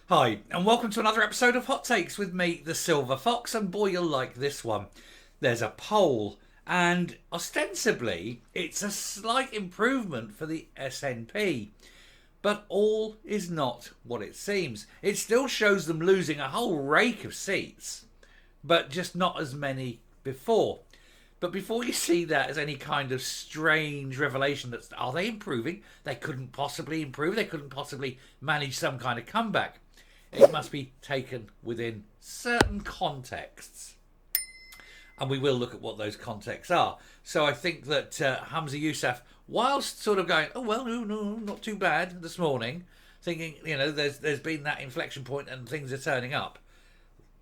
Hi, and welcome to another episode of Hot Takes with me, the Silver Fox, and boy, you'll like this one. There's a poll, and ostensibly, it's a slight improvement for the SNP. But all is not what it seems. It still shows them losing a whole rake of seats, but just not as many before. But before you see that as any kind of strange revelation that are they improving? They couldn't possibly improve. They couldn't possibly manage some kind of comeback. It must be taken within certain contexts. And we will look at what those contexts are. So I think that Hamza Yousaf, whilst sort of going, oh, well, no, not too bad this morning, thinking, there's been that inflection point and things are turning up.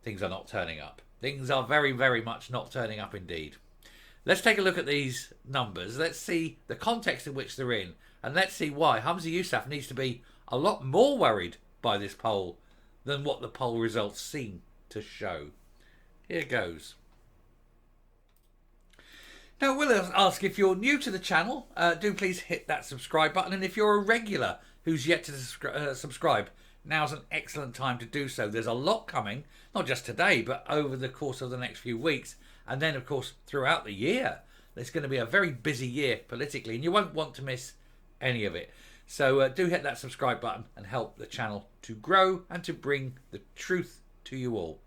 Things are not turning up. Things are very, very much not turning up indeed. Let's take a look at these numbers. Let's see the context in which they're in. And let's see why Hamza Yousaf needs to be a lot more worried by this poll than what the poll results seem to show. Here goes. Now, we'll ask if you're new to the channel, do please hit that subscribe button. And if you're a regular who's yet to subscribe, now's an excellent time to do so. There's a lot coming, not just today, but over the course of the next few weeks. And then, of course, throughout the year. It's going to be a very busy year politically, and you won't want to miss any of it. So do hit that subscribe button and help the channel to grow and to bring the truth to you all.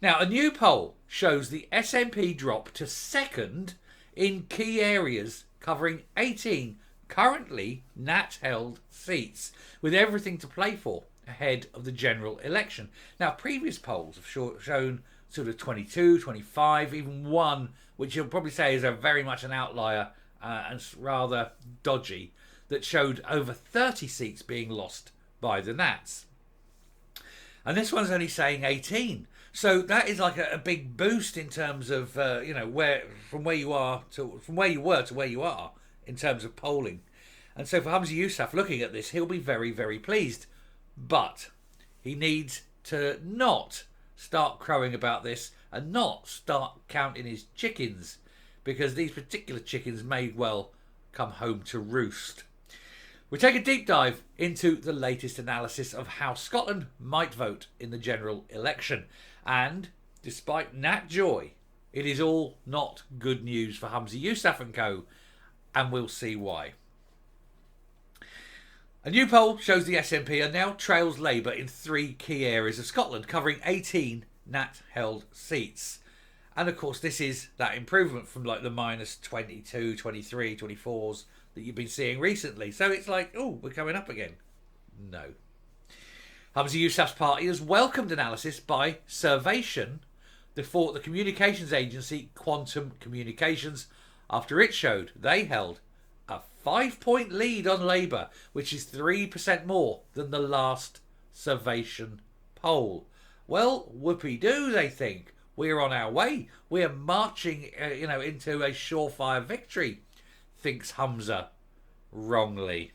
Now, a new poll shows the SNP drop to second in key areas, covering 18 currently Nat-held seats, with everything to play for ahead of the general election. Now, previous polls have shown sort of 22, 25, even one, which you'll probably say is very much an outlier and rather dodgy, that showed over 30 seats being lost by the Nats. And this one's only saying 18. So that is like a big boost in terms of from where you were to where you are in terms of polling. And so for Hamza Yousaf looking at this, he'll be very, very pleased. But he needs to not start crowing about this and not start counting his chickens, because these particular chickens may well come home to roost. We take a deep dive into the latest analysis of how Scotland might vote in the general election. And despite Nat Joy, it is all not good news for Hamza Yousaf and co. And we'll see why. A new poll shows the SNP are now trails Labour in 3 key areas of Scotland, covering 18 Nat-held seats. And of course, this is that improvement from like the minus 22, 23, 24s that you've been seeing recently. So it's like, oh, we're coming up again. No. Hamza Yousaf's party has welcomed analysis by Survation, the communications agency Quantum Communications, after it showed they held a 5-point lead on Labour, which is 3% more than the last Survation poll. Well, whoopee-doo, they think. We're on our way. We're marching, into a surefire victory, thinks Hamza wrongly.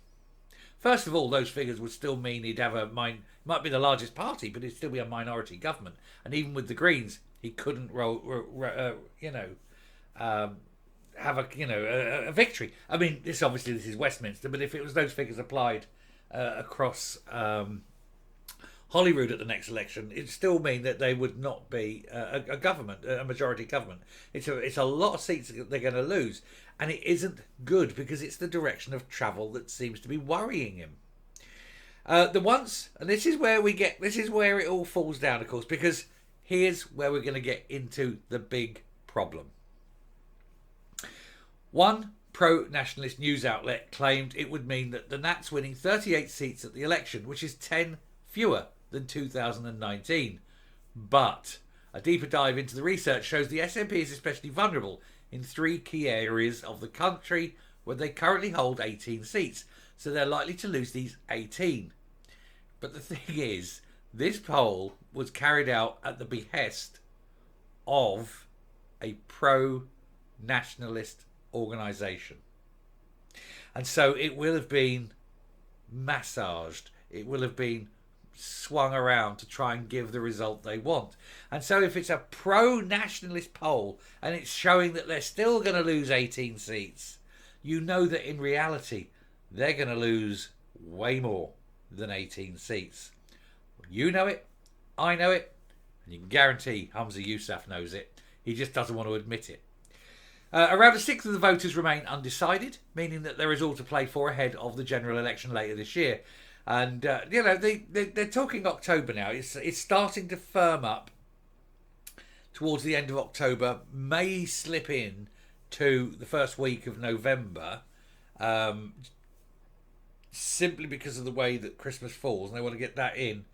First of all, those figures would still mean he'd have might be the largest party, but it'd still be a minority government. And even with the Greens, he couldn't have a victory. I mean, this is Westminster, but if it was those figures applied across Holyrood at the next election, it'd still mean that they would not be a government, a majority government. It's a lot of seats that they're going to lose, and it isn't good because it's the direction of travel that seems to be worrying him. This is where it all falls down, of course, because here's where we're going to get into the big problem. One pro-nationalist news outlet claimed it would mean that the Nats winning 38 seats at the election, which is 10 fewer than 2019. But a deeper dive into the research shows the SNP is especially vulnerable in 3 key areas of the country where they currently hold 18 seats. So they're likely to lose these 18. But the thing is, this poll was carried out at the behest of a pro-nationalist organisation. And so it will have been massaged. It will have been swung around to try and give the result they want. And so if it's a pro-nationalist poll and it's showing that they're still going to lose 18 seats, you know that in reality they're going to lose way more than 18 seats. You know it, I know it, and you can guarantee Humza Yousaf knows it. He just doesn't want to admit it. Around a sixth of the voters remain undecided, meaning that there is all to play for ahead of the general election later this year. And they're talking October now. It's starting to firm up towards the end of October. May slip in to the first week of November, simply because of the way that Christmas falls, and they want to get that in,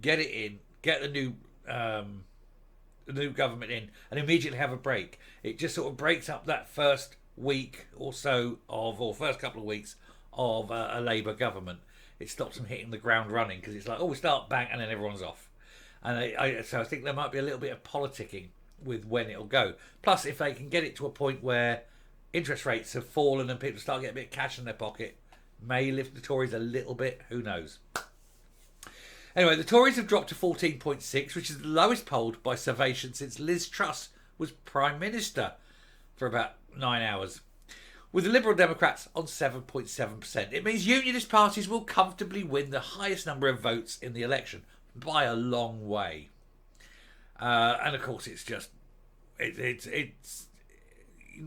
get it in, get the new government in, and immediately have a break. It just sort of breaks up that first week or so or first couple of weeks of a Labour government. It stops them hitting the ground running, because it's like, oh, we start bang, and then everyone's off. And so I think there might be a little bit of politicking with when it'll go. Plus, if they can get it to a point where interest rates have fallen and people start getting a bit of cash in their pocket, may lift the Tories a little bit. Who knows? Anyway, the Tories have dropped to 14.6, which is the lowest polled by Survation since Liz Truss was Prime Minister for about 9 hours, with the Liberal Democrats on 7.7%. It means unionist parties will comfortably win the highest number of votes in the election by a long way. And of course, it's just it's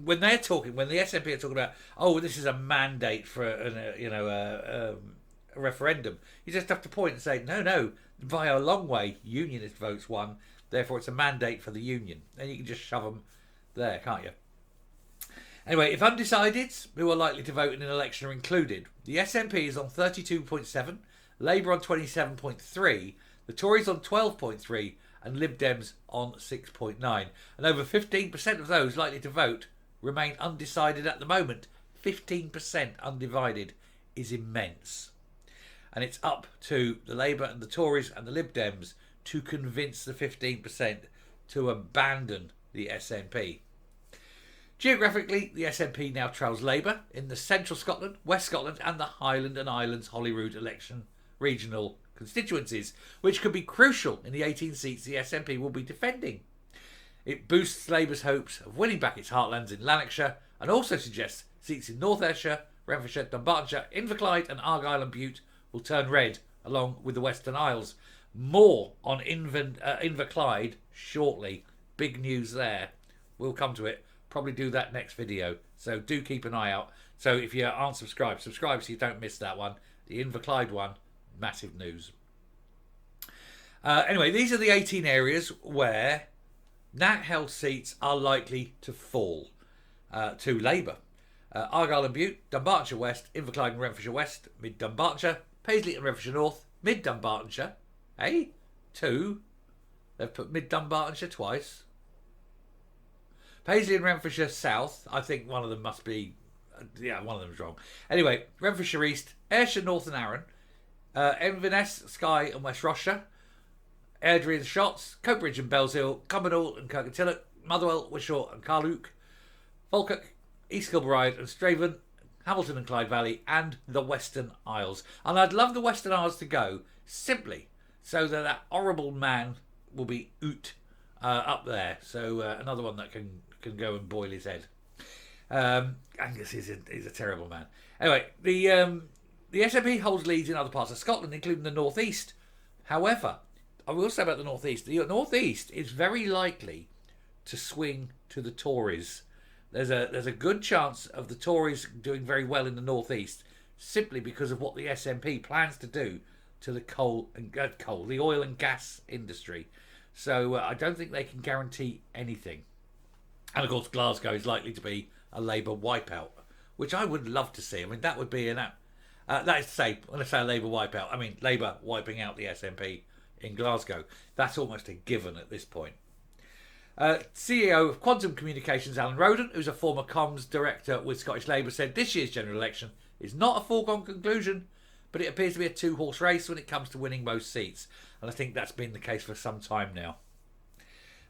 when they're talking, when the SNP are talking about, oh, this is a mandate for a referendum, you just have to point and say, no, by a long way, unionist votes won, therefore it's a mandate for the union, and you can just shove them there, can't you? Anyway, if undecideds who are likely to vote in an election are included, the SNP is on 32.7, Labour on 27.3, the Tories on 12.3, and Lib Dems on 6.9. And over 15% of those likely to vote remain undecided at the moment. 15% undivided is immense. And it's up to the Labour and the Tories and the Lib Dems to convince the 15% to abandon the SNP. Geographically, the SNP now trails Labour in the Central Scotland, West Scotland and the Highland and Islands Holyrood election regional constituencies, which could be crucial in the 18 seats the SNP will be defending. It boosts Labour's hopes of winning back its heartlands in Lanarkshire, and also suggests seats in North Ayrshire, Renfrewshire, Dunbartonshire, Inverclyde and Argyll and Bute will turn red, along with the Western Isles. More on Inverclyde shortly. Big news there. We'll come to it. Probably do that next video. So do keep an eye out. So if you aren't subscribed, subscribe so you don't miss that one. The Inverclyde one, massive news. Anyway, these are the 18 areas where Nat held seats are likely to fall to Labour. Argyll and Bute, Dunbartonshire West, Inverclyde and Renfrewshire West, Mid Dunbartonshire, Paisley and Renfrewshire North, Mid Dunbartonshire, 2. They've put Mid Dunbartonshire twice. Paisley and Renfrewshire South, I think one of them must be, one of them is wrong. Anyway, Renfrewshire East, Ayrshire North and Arran, Inverness, Skye and West Rossshire, Airdrie and Shotts, Coatbridge and Bellshill, Cumbernauld and Kirkintilloch, Motherwell, Wishaw and Carluke, Falkirk, East Kilbride and Straven, Hamilton and Clyde Valley, and the Western Isles. And I'd love the Western Isles to go simply so that horrible man will be up there. So another one that can go and boil his head. Angus is a terrible man. Anyway, the SNP holds leads in other parts of Scotland, including the North East. However, I will say about the North East, the North East is very likely to swing to the Tories. There's a good chance of the Tories doing very well in the North East, simply because of what the SNP plans to do to the oil and gas industry. So I don't think they can guarantee anything. And of course, Glasgow is likely to be a Labour wipeout, which I would love to see. I mean, that would be that is to say, when I say a Labour wipeout, I mean Labour wiping out the SNP in Glasgow. That's almost a given at this point. CEO of Quantum Communications, Alan Roden, who's a former comms director with Scottish Labour, said this year's general election is not a foregone conclusion, but it appears to be a two-horse race when it comes to winning most seats. And I think that's been the case for some time now.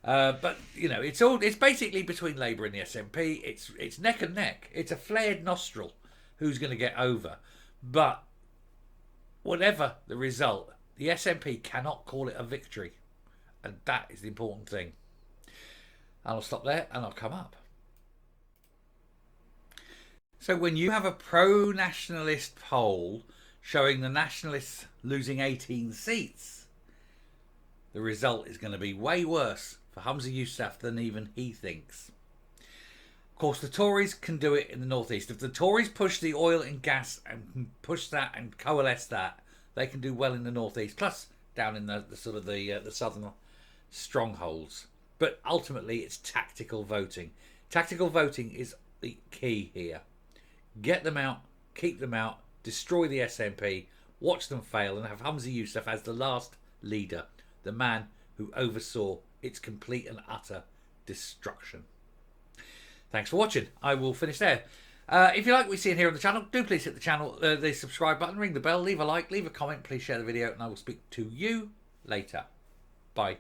But it's basically between Labour and the SNP. It's neck and neck. It's a flared nostril who's going to get over. But whatever the result, the SNP cannot call it a victory, and that is the important thing. And I'll stop there and I'll come up. So when you have a pro-nationalist poll showing the nationalists losing 18 seats, the result is going to be way worse for Humza Yousaf than even he thinks. Of course, the Tories can do it in the northeast. If the Tories push the oil and gas and push that and coalesce that, they can do well in the northeast. Plus, down in the sort of the southern strongholds. But ultimately, it's tactical voting. Tactical voting is the key here. Get them out, keep them out, destroy the SNP, watch them fail, and have Humza Yousaf as the last leader, the man who oversaw its complete and utter destruction. Thanks for watching. I will finish there. If you like what we see here on the channel, do please hit the channel, the subscribe button, ring the bell, leave a like, leave a comment, please share the video, and I will speak to you later. Bye.